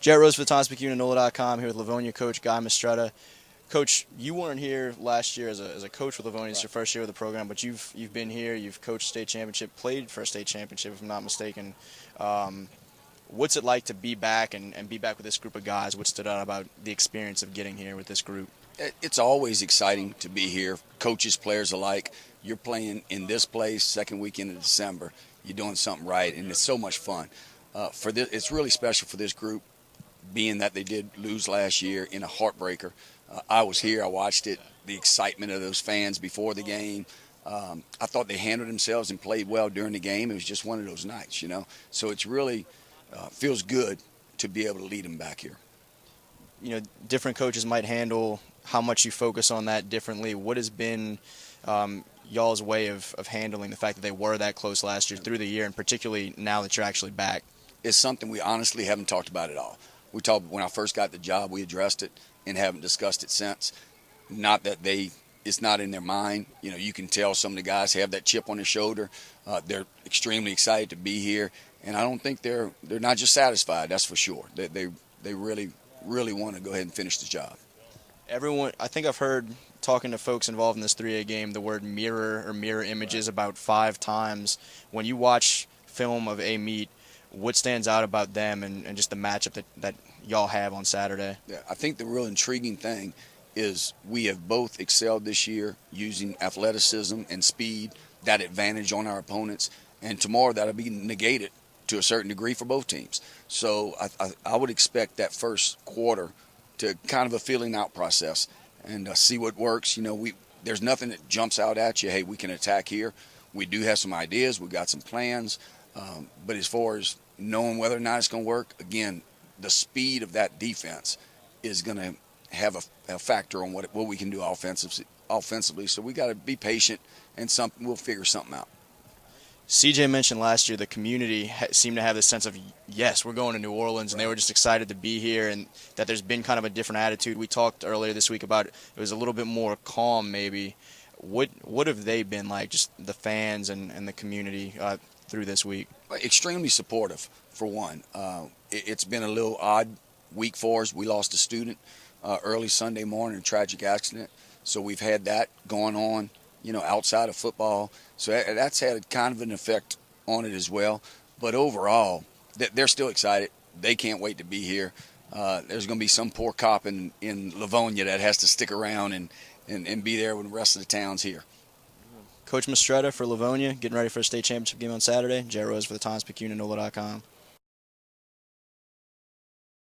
Jet Rose for the Times-Picayune NOLA.com here with Livonia coach Guy Mistretta. Coach, you weren't here last year as a coach with Livonia. It's your first year with the program, but you've been here. You've coached state championship, played for a state championship, if I'm not mistaken. What's it like to be back and be back with this group of guys? What stood out about the experience of getting here with this group? It's always exciting to be here. Coaches, players alike. You're playing in this place second weekend of December. You're doing something right, and it's so much fun. It's really special for this group, being that they did lose last year in a heartbreaker. I was here. I watched it. The excitement of those fans before the game. I thought they handled themselves and played well during the game. It was just one of those nights, you know. So it's really feels good to be able to lead them back here. You know, different coaches might handle how much you focus on that differently. What has been y'all's way of handling the fact that they were that close last year through the year, and particularly now that you're actually back? It's something we honestly haven't talked about at all. We talked when I first got the job. We addressed it and haven't discussed it since. Not that it's not in their mind. You know, you can tell some of the guys have that chip on their shoulder. They're extremely excited to be here, and I don't think they're not just satisfied. That's for sure. They really want to go ahead and finish the job. Everyone, I think I've heard, talking to folks involved in this 3A game, the word mirror or mirror images about 5 times. When you watch film of a meet, what stands out about them and just the matchup that y'all have on Saturday? Yeah, I think the real intriguing thing is we have both excelled this year using athleticism and speed, that advantage on our opponents, and tomorrow that'll be negated to a certain degree for both teams. So I would expect that first quarter to kind of a feeling out process and see what works. You know, there's nothing that jumps out at you, hey, we can attack here. We do have some ideas. We've got some plans. But as far as knowing whether or not it's going to work, again, the speed of that defense is going to have a factor on what we can do offensively. So we got to be patient, and we'll figure something out. CJ mentioned last year the community seemed to have this sense of, yes, we're going to New Orleans, and they were just excited to be here, and that there's been kind of a different attitude. We talked earlier this week about it was a little bit more calm maybe. What have they been like, just the fans and the community through this week? Extremely supportive, for one. It's been a little odd week for us. We lost a student early Sunday morning in a tragic accident, so we've had that going on, you know, outside of football. So that's had kind of an effect on it as well. But overall, they're still excited. They can't wait to be here. There's going to be some poor cop in Livonia that has to stick around and be there when the rest of the town's here. Coach Mistretta for Livonia, getting ready for a state championship game on Saturday. Jet Rose for the Times-Picayune NOLA.com.